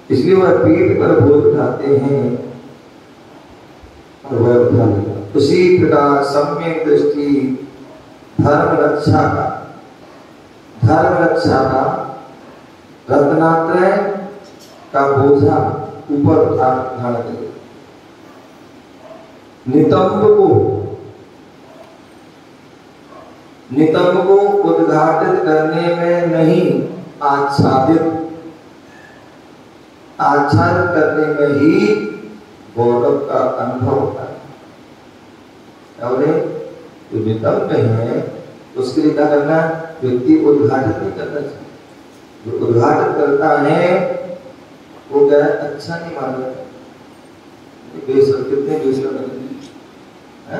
इसलिए वह पीठ पर बोझ उठाते हैं और वह उठा लेगा। उसी प्रकार सम्यक दृष्टि धर्म रक्षा का रत्नात्रय का बोझा ऊपर उठाना चाहिए। नितंब को उद्घाटित करने में नहीं, आच्छादित करने में ही गौरव का अनुभव होता है। और जो नितंब है उसके लिए क्या करना, व्यक्ति उद्घाटित नहीं करना चाहिए। जो उद्घाटित करता है वो क्या है, अच्छा नहीं माना, कितने बेसर है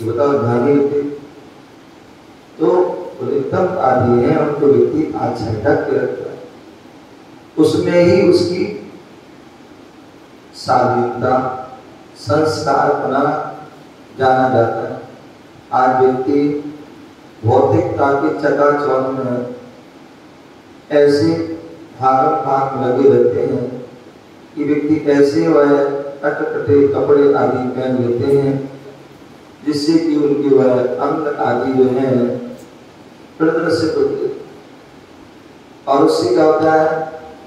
बताओ, ध्यान रखते तो नितंब आदि है उनको व्यक्ति अच्छा ढक के रखता है, उसमें ही उसकी शालीनता संस्कार बना जाना जाता है। आज व्यक्ति भौतिकता के चकाचौंध में ऐसे भाग लगे रहते हैं कि व्यक्ति ऐसे वह अटपटे कपड़े आदि पहन लेते हैं जिससे कि उनके वह अंग आदि जो है प्रदर्शित होते, और उससे क्या होता है,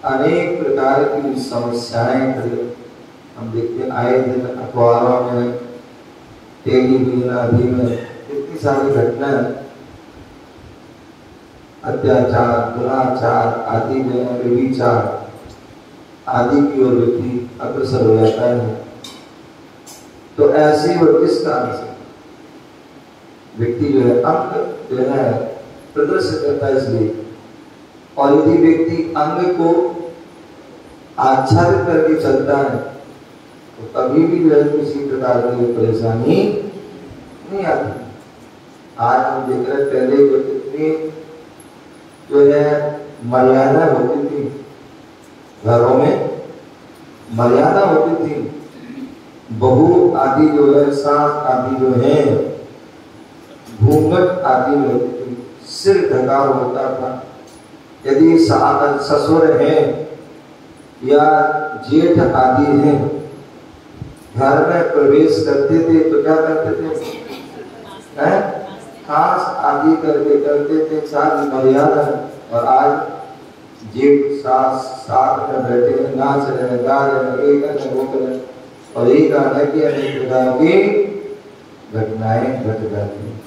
अनेक प्रकार की समस्याएं खड़ी हम देखते हैं आए दिन अखबारों में, टेलीविजन आदि में इतनी सारी घटनाएं, अत्याचार, दुराचार आदि जो है, व्यभिचार आदि की ओर व्यक्ति अग्रसर हो जाता है। तो ऐसे और किस कारण से व्यक्ति जो है अंग जो है प्रदर्शित करता है, इसलिए। और यदि व्यक्ति अंग को आच्छादित करके चलता है तो कभी भी जो है किसी प्रकार की परेशानी नहीं आती। आज हम देख रहे, पहले जो कितनी जो है मर्यादा होती थी, घरों में मर्यादा होती थी, बहू आदि जो है, सास आदि जो है, घूंघट आदि में होती थी, सिर ढका होता था। यदि ससुर है या जेठ आदि हैं, घर में प्रवेश करते थे तो क्या करते थे? खास आदि करते थे, सारी मर्यादा। और आज जेठ सास साथ में बैठे हैं, नाच रहे, गा रहे, एक अन्य वो कर रहे, और एक गाना की अनेक प्रकार की घटनाएं घट जाती हैं।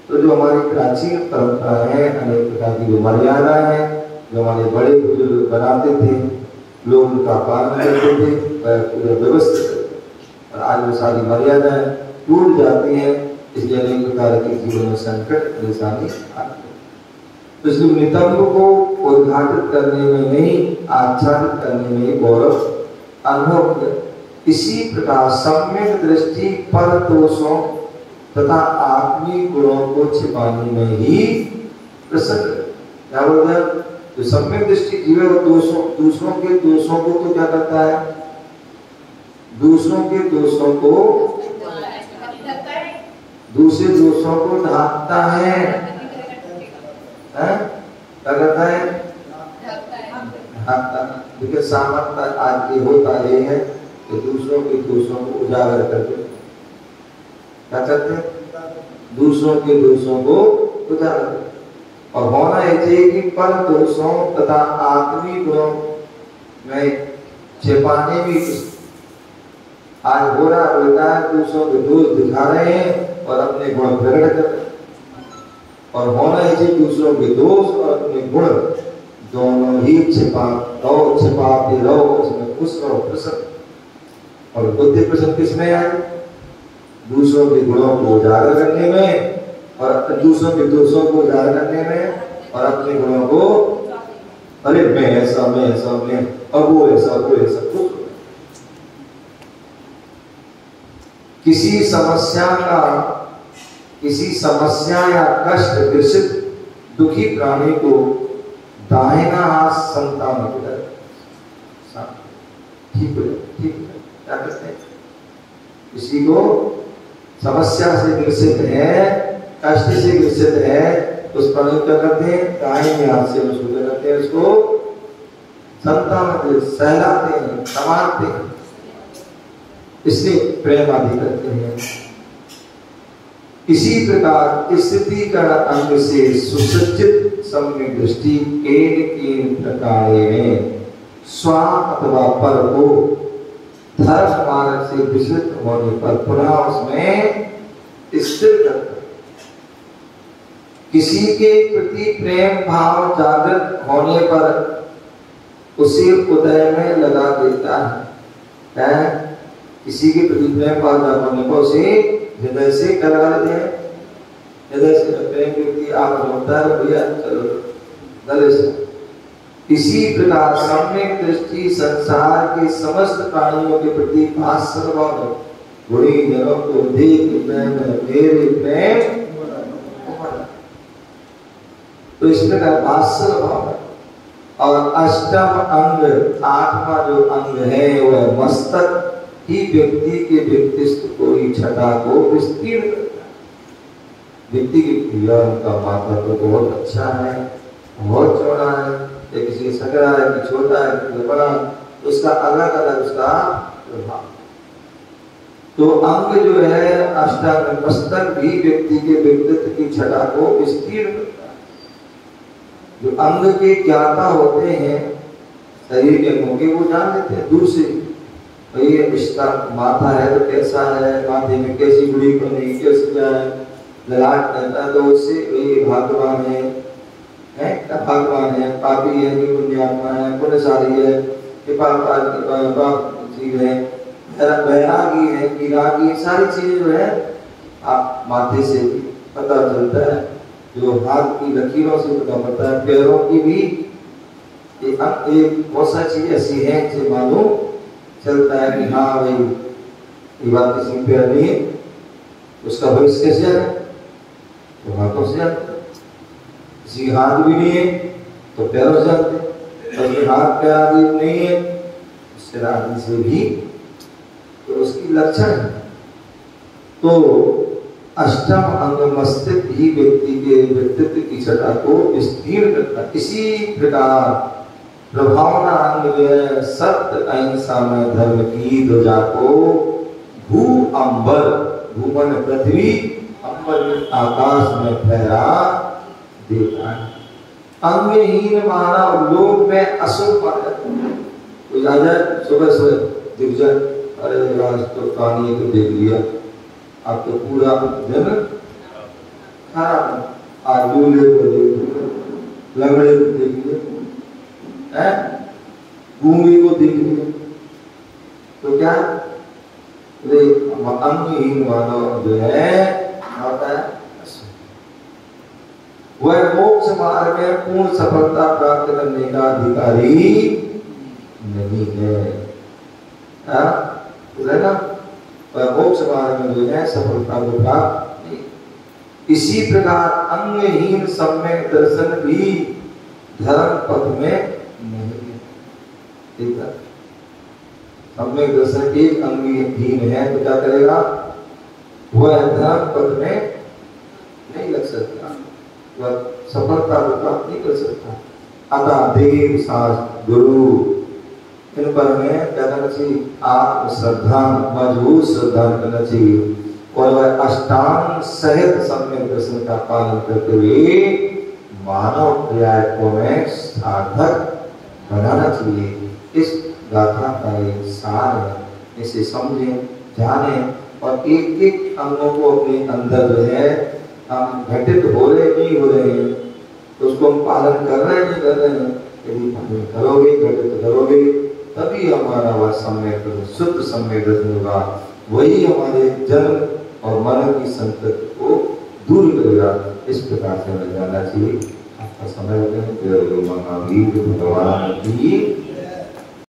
तो जो हमारी प्राचीन परंपरा है, अनेक प्रकार की जो मर्यादा है, जो हमारे बड़े बुजुर्ग बनाते थे, लोग उनका पालन करते थे, वह पूरे व्यवस्थित थे। और आज वो सारी मर्यादाएं टूट जाती हैं, इसलिए अनेक प्रकार के जीवन में संकट परेशानी आती है। तो इसलिए नितंब को उद्घाटित करने में नहीं, आच्छादित करने में गौरव अनुभव किया। इसी प्रकार सम्यक दृष्टि पर दोषों तथा आत्मिक गुणों को छिपाने में ही प्रसन्न। क्या बोलते हैं? जो सम्यक दृष्टि जीव है वो दूसरों के दोषों को तो क्या करता है? दूसरों के दोषों को, दूसरे दोषों को ढांकता है। क्या करता है? ढांकता। देखिए सामर्थ्य आज ये होता ये है कि दूसरों के दोषों को उजागर करके क्या करते हैं? दूसरों के दोषों को उजागर। और होना ये चाहिए कि पर दोषों तथा आत्मी गुणों में छिपाने भी आज हो रहा होता है, दूसरों के दोष दिखा रहे हैं और अपने गुण प्रकट कर रहे हैं। और होना ये चाहिए दूसरों के दोष और अपने गुण दोनों ही छिपाते रहो, उसमें खुश रहो, प्रसन्न। और बुद्धि प्रसन्न किसमें आए? दूसरों के गुणों को उजागर करने में, और दूसरों के दोषों को उजागर करने में, और अपने गुणों को, अरे मैं ऐसा, मैं अब वो ऐसा, वो ऐसा, कुछ किसी समस्या या कष्ट ग्रसित दुखी प्राणी को दाहिना हाथ संतान हो जाए, ठीक हो जाए। क्या करते हैं? किसी को समस्या से ग्रसित है, कष्ट से ग्रसित है, उस प्राणी को क्या करते हैं? दाहिने हाथ से उसको क्या करते हैं? उसको संतान सहलाते हैं, संभालते हैं, इसलिए प्रेम आदि करते हैं। इसी प्रकार स्थिति का अंग से सुसज्जित सम्यक दृष्टि केन प्रकार में स्व अथवा पर को धर्म मार्ग से विचलित होने पर पुनः उसमें स्थिर करता है। किसी के प्रति प्रेम भाव जागृत होने पर उसे उदय में लगा देता है। किसी के प्रति प्रेम भाव जागृत होने पर उसे हृदय से क्या लगा देते हैं? हृदय से प्रेम व्यक्ति आप होता है भैया, चलो गले से। इसी प्रकार सम्यक दृष्टि संसार के समस्त प्राणियों के प्रति भास्कर भाव है। बुरी जनों को देख मेरे प्रेम, तो इस प्रकार भास्कर भाव है। और अष्टम अंग, आठवां जो अंग है वह मस्तक ही व्यक्ति के व्यक्तित्व को ही छटा को विस्तीर्ण करता है। व्यक्ति की क्रिया उनका माथा तो बहुत अच्छा है, बहुत चौड़ा है, या किसी सकरा है कि छोटा है कि बड़ा, उसका अलग अलग उसका प्रभाव। तो अंग जो है अष्टांग मस्तक भी व्यक्ति के व्यक्तित्व की छटा को विस्तीर्ण करता है। जो अंग के ज्ञाता होते हैं शरीर के अंगों के, वो जान लेते हैं दूर से, ये इसका माथा है तो कैसा है, माथे में कैसी गुड़ी बनेगी, कैसे क्या है, ललाट कहता है तो उससे ये भगवान है, भगवान है, पापी है, पुण्यात्मा है, पुण्यशाली है, जीव है, वैरागी है, विरागी, सारी चीजें जो है आप माथे से भी पता चलता है, जो हाथ की लकीरों से पता पड़ता है, पैरों की भी एक बहुत सारी चीजें ऐसी हैं जिसे मालूम चलता है कि हाँ भाई ये बात किसी पे नहीं है, उसका भविष्य कैसे है तो हाथों से जानते, किसी हाथ भी नहीं है तो पैरों से जानते, और हाथ पैर आदि नहीं है उससे आदमी से भी तो उसकी लक्षण है। तो अष्टम अंग मस्तिष्क ही व्यक्ति के व्यक्तित्व की छटा को स्थिर करता। इसी प्रकार प्रभावना अंग जो है सत्य अहिंसा में धर्म की ध्वजा को भू अंबर, भूमन पृथ्वी, अंबर आकाश में फहरा देता है। अंगहीन मानव लोक में अशुभ पाता है। कोई आ जाए सुबह सुबह दिख जाए, अरे आज तो कहानी को देख लिया, आप तो पूरा दिन खराब है, आज दूल्हे को देख लिया, लंगड़े को देख लिया, गूंगे को देख लिया, तो क्या अंगहीन मानव जो है आता है वह मोक्ष मार्ग में पूर्ण सफलता प्राप्त करने का अधिकारी नहीं है। ना वह मोक्ष मार्ग में जो है सफलता को प्राप्त नहीं। इसी प्रकार अंगहीन सम्यक दर्शन भी धर्म पथ में नहीं है। ठीक है, सम्यक दर्शन एक अंगहीन है तो क्या करेगा, वह धर्म पथ में नहीं लग सकता, वह सफलता को प्राप्त नहीं कर सकता। अतः देव शास्त्र गुरु इन पर में क्या करना चाहिए, आत्म श्रद्धा, मजबूत श्रद्धा करना चाहिए और वह अष्टांग सहित सम्यक दर्शन का पालन करते हुए मानव क्रियाओं में सार्थक बनाना चाहिए। इस गाथा का एक सार है, इसे समझें, जानें और एक एक अंगों को अपने अंदर जो है हम घटित हो रहे नहीं हो रहे हैं तो उसको हम पालन कर रहे नहीं कर रहे हैं। यदि पालन करोगे, घटित करोगे, तभी हमारा वह सम्यक शुद्ध सम्यक दर्शन होगा। वही हमारे जन्म और मरण की संकट को दूर करेगा। इस प्रकार से हमें जानना चाहिए। आपका समय भगवान की